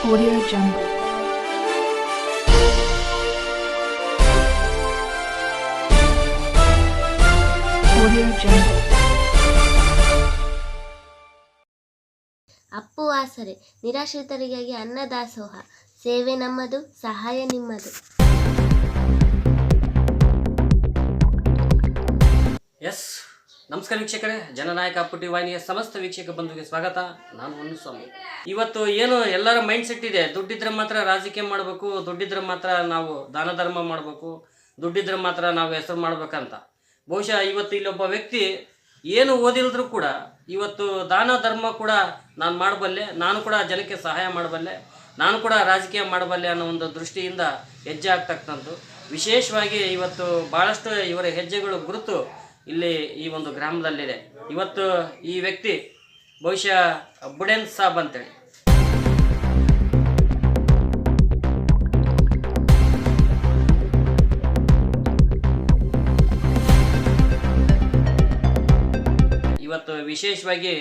Audio Jungle. Audio Jungle. Appu ಆಸರೆ ನಿರಾಶ್ರಿತರಿಗಾಗಿ ಅನ್ನದಾಸೋಹ ಸೇವೆ ನಮ್ಮದು, ಸಹಾಯ ನಿಮ್ಮದು. ಎಸ್ ನಮಸ್ಕಾರ ವೀಕ್ಷಕರೇ, ಜನನಾಯಕ ಅಪ್ಪು ಟಿ ವಾಹಿನಿಯ ಸಮಸ್ತ ವೀಕ್ಷಕ ಬಂಧುಗೆ ಸ್ವಾಗತ. ನಾನು ಹೊನ್ನಸ್ವಾಮಿ. ಇವತ್ತು ಏನು ಎಲ್ಲರ ಮೈಂಡ್ ಸೆಟ್ ಇದೆ, ದುಡ್ಡಿದ್ರೆ ಮಾತ್ರ ರಾಜಕೀಯ ಮಾಡಬೇಕು, ದುಡ್ಡಿದ್ರೆ ಮಾತ್ರ ನಾವು ದಾನ ಧರ್ಮ ಮಾಡಬೇಕು, ದುಡ್ಡಿದ್ರೆ ಮಾತ್ರ ನಾವು ಹೆಸರು ಮಾಡ್ಬೇಕಂತ. ಬಹುಶಃ ಇವತ್ತು ಇಲ್ಲೊಬ್ಬ ವ್ಯಕ್ತಿ ಏನು ಓದಿಲ್ದ್ರೂ ಕೂಡ ಇವತ್ತು ದಾನ ಧರ್ಮ ಕೂಡ ನಾನು ಮಾಡಬಲ್ಲೆ, ನಾನು ಕೂಡ ಜನಕ್ಕೆ ಸಹಾಯ ಮಾಡಬಲ್ಲೆ, ನಾನು ಕೂಡ ರಾಜಕೀಯ ಮಾಡಬಲ್ಲೆ ಅನ್ನೋ ಒಂದು ದೃಷ್ಟಿಯಿಂದ ಹೆಜ್ಜೆ ಆಗ್ತಕ್ಕಂಥದ್ದು. ವಿಶೇಷವಾಗಿ ಇವತ್ತು ಭಾಳಷ್ಟು ಇವರ ಹೆಜ್ಜೆಗಳು ಗುರುತು ಇಲ್ಲಿ ಈ ಒಂದು ಗ್ರಾಮದಲ್ಲಿದೆ. ಇವತ್ತು ಈ ವ್ಯಕ್ತಿ ಬಹುಶಃ ಬುಡೆನ್ ಸಾಬ್ ಅಂತೇಳಿ. ಇವತ್ತು ವಿಶೇಷವಾಗಿ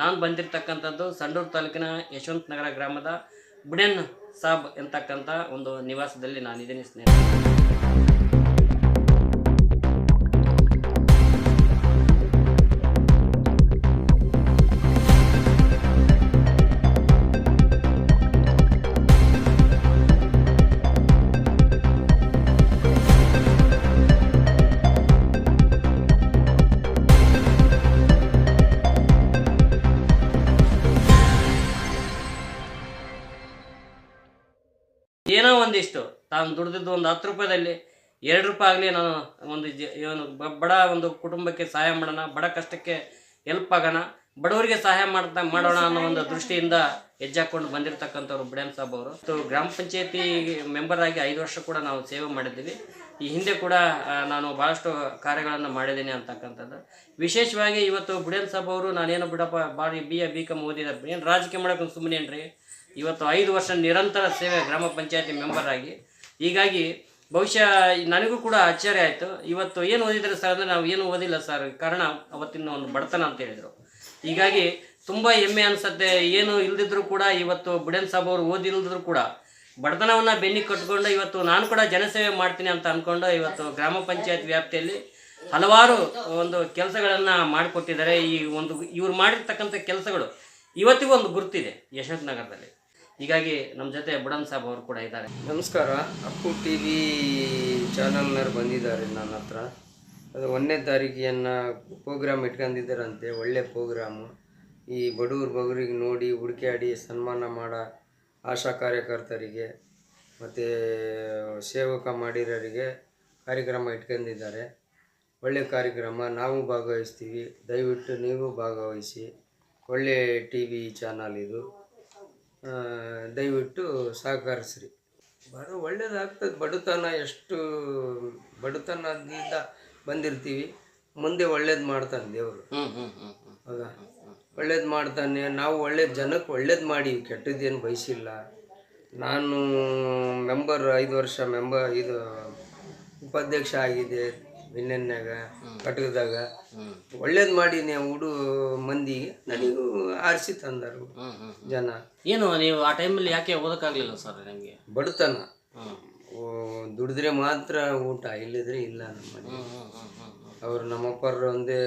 ನಾನು ಬಂದಿರತಕ್ಕಂಥದ್ದು ಸಂಡೂರು ತಾಲೂಕಿನ ಯಶವಂತ ನಗರ ಗ್ರಾಮದ ಬುಡೆನ್ ಸಾಬ್ ಎಂತಕ್ಕಂಥ ಒಂದು ನಿವಾಸದಲ್ಲಿ ನಾನಿದ್ದೀನಿ ಸ್ನೇಹಿತರೆ. ಏನೋ ಒಂದಿಷ್ಟು ತಾನು ದುಡಿದಿದ್ದು ಒಂದು 10 ರೂಪಾಯಿದಲ್ಲಿ 2 ರೂಪಾಯಿ ಆಗಲಿ ನಾನು ಒಂದು ಏನು ಬಡ ಒಂದು ಕುಟುಂಬಕ್ಕೆ ಸಹಾಯ ಮಾಡೋಣ, ಬಡ ಕಷ್ಟಕ್ಕೆ ಹೆಲ್ಪ್ ಆಗೋಣ, ಬಡವರಿಗೆ ಸಹಾಯ ಮಾಡೋಣ ಅನ್ನೋ ಒಂದು ದೃಷ್ಟಿಯಿಂದ ಹೆಜ್ಜೆ ಹಾಕೊಂಡು ಬಂದಿರತಕ್ಕಂಥವ್ರು ಬುಡೆನ್ ಸಾಬ್ ಅವರು. ಗ್ರಾಮ ಪಂಚಾಯತಿ ಮೆಂಬರ್ ಆಗಿ 5 ವರ್ಷ ಕೂಡ ನಾವು ಸೇವೆ ಮಾಡಿದ್ದೀವಿ. ಈ ಹಿಂದೆ ಕೂಡ ನಾನು ಭಾಳಷ್ಟು ಕಾರ್ಯಗಳನ್ನು ಮಾಡಿದ್ದೀನಿ ಅಂತಕ್ಕಂಥದ್ದು. ವಿಶೇಷವಾಗಿ ಇವತ್ತು ಬುಡೆನ್ ಸಾಬ್ ಅವರು ನಾನೇನು ಬಿಡಪ್ಪ ಬಾರಿ BA ಓದಿದ್ದಾರೆ, ಏನು ರಾಜಕೀಯ ಮಾಡೋಕೆ ಸುಮ್ಮನೆ ಏನ್ರಿ, ಇವತ್ತು 5 ವರ್ಷ ನಿರಂತರ ಸೇವೆ ಗ್ರಾಮ ಪಂಚಾಯತಿ ಮೆಂಬರ್ ಆಗಿ. ಹೀಗಾಗಿ ಬಹುಶಃ ನನಗೂ ಕೂಡ ಆಶ್ಚರ್ಯ ಆಯಿತು. ಇವತ್ತು ಏನು ಓದಿದ್ರೆ ಸರ್ ಅಂದರೆ ನಾವು ಏನು ಓದಿಲ್ಲ ಸರ್, ಕಾರಣ ಅವತ್ತಿನ ಒಂದು ಬಡತನ ಅಂತ ಹೇಳಿದರು. ಹೀಗಾಗಿ ತುಂಬ ಹೆಮ್ಮೆ ಅನಿಸುತ್ತೆ. ಏನು ಇಲ್ದಿದ್ರು ಕೂಡ ಇವತ್ತು ಬುಡೆನ್ ಸಾಬ್ ಅವರು ಓದಿಲ್ದಿದ್ರು ಕೂಡ ಬಡತನವನ್ನು ಬೆನ್ನಿಗೆ ಕಟ್ಕೊಂಡು ಇವತ್ತು ನಾನು ಕೂಡ ಜನಸೇವೆ ಮಾಡ್ತೀನಿ ಅಂತ ಅಂದ್ಕೊಂಡು ಇವತ್ತು ಗ್ರಾಮ ಪಂಚಾಯತ್ ವ್ಯಾಪ್ತಿಯಲ್ಲಿ ಹಲವಾರು ಒಂದು ಕೆಲಸಗಳನ್ನು ಮಾಡಿಕೊಟ್ಟಿದ್ದಾರೆ. ಈ ಒಂದು ಇವ್ರು ಮಾಡಿರ್ತಕ್ಕಂಥ ಕೆಲಸಗಳು ಇವತ್ತಿಗೂ ಒಂದು ಗುರುತಿದೆ ಯಶವಂತ ನಗರದಲ್ಲಿ. ಹೀಗಾಗಿ ನಮ್ಮ ಜೊತೆ ಬುಡೆನ್ ಸಾಬ್ ಅವರು ಕೂಡ ಇದ್ದಾರೆ. ನಮಸ್ಕಾರ. ಅಪ್ಪು ಟಿ ವಿ ಚಾನಲ್ನವ್ರು ಬಂದಿದ್ದಾರೆ ನನ್ನ ಹತ್ರ. ಅದು 1ನೇ ತಾರೀಕಿಯನ್ನು ಪ್ರೋಗ್ರಾಮ್ ಇಟ್ಕೊಂಡಿದ್ದಾರಂತೆ. ಒಳ್ಳೆ ಪ್ರೋಗ್ರಾಮು. ಈ ಬಡವ್ರಿಗೆ ನೋಡಿ ಹುಡುಕಾಡಿ ಸನ್ಮಾನ ಮಾಡೋ ಆಶಾ ಕಾರ್ಯಕರ್ತರಿಗೆ ಮತ್ತು ಸೇವಕ ಮಾಡಿರೋರಿಗೆ ಕಾರ್ಯಕ್ರಮ ಇಟ್ಕೊಂಡಿದ್ದಾರೆ. ಒಳ್ಳೆ ಕಾರ್ಯಕ್ರಮ, ನಾವು ಭಾಗವಹಿಸ್ತೀವಿ. ದಯವಿಟ್ಟು ನೀವು ಭಾಗವಹಿಸಿ. ಒಳ್ಳೆ ಟಿ ವಿ ಚಾನಲ್ ಇದು, ದಯವಿಟ್ಟು ಸಹಕರಿಸ್ರಿ. ಒಳ್ಳೇದಾಗ್ತದೆ. ಎಷ್ಟು ಬಡತನದಿಂದ ಬಂದಿರ್ತೀವಿ, ಮುಂದೆ ಒಳ್ಳೇದು ಮಾಡ್ತಾನೆ ದೇವರು. ಹೌದಾ, ಒಳ್ಳೇದು ಮಾಡ್ತಾನೆ. ನಾವು ಜನಕ್ಕೆ ಒಳ್ಳೇದು ಮಾಡೀವಿ, ಕೆಟ್ಟದ್ದೇನು ಬಯಸಿಲ್ಲ. ನಾನು ಮೆಂಬರ್ 5 ವರ್ಷ ಉಪಾಧ್ಯಕ್ಷ ಆಗಿದೆ ವಿನ್ನೆನ್ಯಾಗ ಕಟಕದಾಗ. ಒಳ್ಳೇದು ಮಾಡೀನಿ ಮಂದಿಗೆ. ನನಗೂ ಆರಿಸಿ ತಂದರು ಜನ. ಏನು ನೀವು ಆ ಟೈಮಲ್ಲಿ ಯಾಕೆ ಓದಕ್ಕಾಗಲಿಲ್ಲ ಸರ್? ನಿಮಗೆ ಬಡತನ, ದುಡಿದ್ರೆ ಮಾತ್ರ ಊಟ, ಇಲ್ಲಿದ್ರೆ ಇಲ್ಲ. ನಮ್ಮ ಮನೆ ಅವ್ರು ನಮ್ಮಪ್ಪರು ಒಂದೇ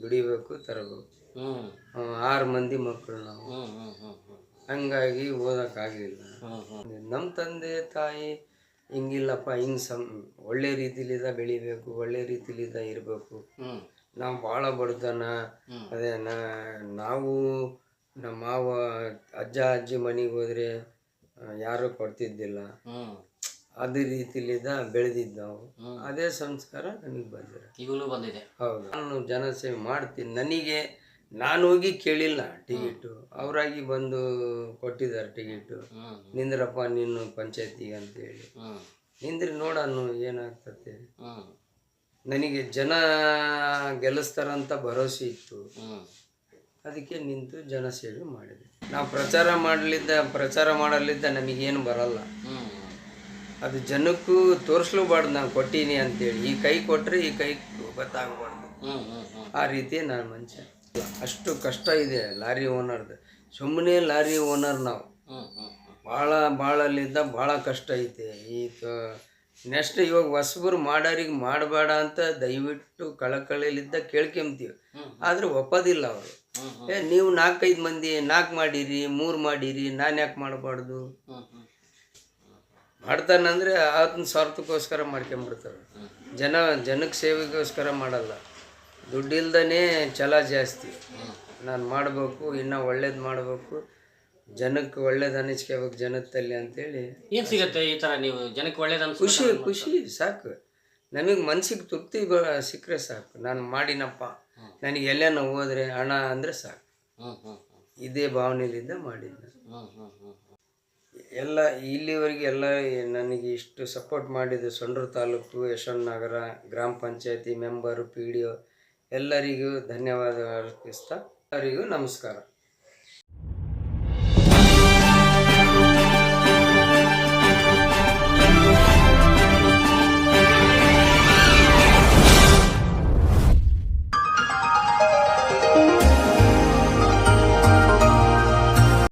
ದುಡಿಬೇಕು ತರಬೇಕು. 6 ಮಂದಿ ಮಕ್ಕಳು ನಾವು. ಹಂಗಾಗಿ ಓದಕ್ಕಾಗಲಿಲ್ಲ. ನಮ್ಮ ತಂದೆ ತಾಯಿ ಹಿಂಗಿಲ್ಲಪ್ಪ, ಒಳ್ಳೆ ರೀತಿಲಿದ್ದ ಬೆಳಿಬೇಕು, ಒಳ್ಳೆ ರೀತಿಲಿದ್ದ ಇರಬೇಕು. ನಾವು ಭಾಳ ಬಡತನ. ಅದೇ ನಾವು ನಮ್ಮ ಮಾವ ಅಜ್ಜ ಅಜ್ಜಿ ಮನೆಗೆ ಹೋದರೆ ಯಾರೂ ಕೊಡ್ತಿದ್ದಿಲ್ಲ. ಅದೇ ರೀತಿಲಿದ್ದ ಬೆಳೆದಿದ್ದು ನಾವು. ಅದೇ ಸಂಸ್ಕಾರ ನನಗೆ ಬಂದಿದೆ. ಹೌದು, ನಾನು ಜನಸೇವೆ ಮಾಡ್ತೀನಿ. ನಾನು ಹೋಗಿ ಕೇಳಿಲ್ಲ ಟಿಕೆಟು, ಅವರಾಗಿ ಬಂದು ಕೊಟ್ಟಿದ್ದಾರೆ ಟಿಕೆಟು. ನಿಂದ್ರಪ್ಪ ನೀನು ಪಂಚಾಯತಿಗೆ ಅಂತೇಳಿ. ನಿಂದ್ರಿ ನೋಡೋಣ ಏನಾಗ್ತತೆ. ನನಗೆ ಜನ ಗೆಲ್ಲಿಸ್ತಾರಂತ ಭರವಸೆ ಇತ್ತು. ಅದಕ್ಕೆ ನಿಂತು ಜನಸೇವೆ ಮಾಡಿದೆ. ನಾವು ಪ್ರಚಾರ ಮಾಡಲಿದ್ದ ನಮಗೇನು ಬರಲ್ಲ. ಅದು ಜನಕ್ಕೂ ತೋರಿಸ್ಲೂಬಾರ್ದು ನಾನು ಕೊಟ್ಟೀನಿ ಅಂತೇಳಿ. ಈ ಕೈ ಕೊಟ್ಟರೆ ಈ ಕೈ ಗೊತ್ತಾಗಬಾರ್ದು. ಆ ರೀತಿ ನಾನು ಮನುಷ್ಯ. ಅಷ್ಟು ಕಷ್ಟ ಇದೆ ಲಾರಿ ಓನರ್ದು. ಸುಮ್ಮನೆ ಲಾರಿ ಓನರ್ ನಾವು. ಭಾಳಲ್ಲಿದ್ದ ಭಾಳ ಕಷ್ಟ ಐತೆ ನೆಕ್ಸ್ಟ್ ಇವಾಗ ಹೊಸಬರು ಮಾಡೋರಿಗೆ ಮಾಡಬೇಡ ಅಂತ ದಯವಿಟ್ಟು ಕಳಕಳಿಲಿದ್ದ ಕೇಳ್ಕೊಂತೀವಿ. ಆದ್ರೆ ಒಪ್ಪೋದಿಲ್ಲ ಅವರು. ನೀವು 4-5 ಮಂದಿ 4 ಮಾಡಿರಿ 3 ಮಾಡಿರಿ, ನಾನು ಯಾಕೆ ಮಾಡಬಾರ್ದು? ಮಾಡ್ತಾನಂದ್ರೆ ಆತನ ಸ್ವಾರ್ಥಕ್ಕೋಸ್ಕರ ಮಾಡ್ಕೊಂಬಿಡ್ತಾರೆ. ಜನಕ್ಕೆ ಸೇವೆಗೋಸ್ಕರ ಮಾಡಲ್ಲ. ದುಡ್ಡಿಲ್ದೇ ಛಲ ಜಾಸ್ತಿ. ನಾನು ಮಾಡಬೇಕು, ಇನ್ನೂ ಒಳ್ಳೇದು ಮಾಡಬೇಕು, ಜನಕ್ಕೆ ಒಳ್ಳೇದು ಅನ್ನಿಸ್ಕೋಬೇಕು ಜನತ್ತಲ್ಲಿ ಅಂತೇಳಿ. ಏನು ಸಿಗುತ್ತೆ ಈ ಥರ ನೀವು ಜನಕ್ಕೆ ಒಳ್ಳೇದು ಖುಷಿ ಸಾಕು. ನಮಗೆ ಮನ್ಸಿಗೆ ತೃಪ್ತಿ ಸಿಕ್ಕರೆ ಸಾಕು. ನಾನು ಮಾಡಿನಪ್ಪ, ನನಗೆ ಎಲ್ಲೇನ ಹೋದ್ರೆ ಹಣ ಅಂದರೆ ಸಾಕು, ಇದೇ ಭಾವನೆಯಿಂದ ಮಾಡಿದ್ದೆ. ಎಲ್ಲ ಇಲ್ಲಿವರೆಗೆ ಎಲ್ಲ ನನಗೆ ಇಷ್ಟು ಸಪೋರ್ಟ್ ಮಾಡಿದ್ದು ಸೊಂಡ್ರು ತಾಲೂಕು ಯಶವಂತ ನಗರ ಗ್ರಾಮ ಪಂಚಾಯತಿ ಮೆಂಬರು PDO ಎಲ್ಲರಿಗೂ ಧನ್ಯವಾದ ಅರ್ಪಿಸ್ತಾ ಎಲ್ಲರಿಗೂ ನಮಸ್ಕಾರ.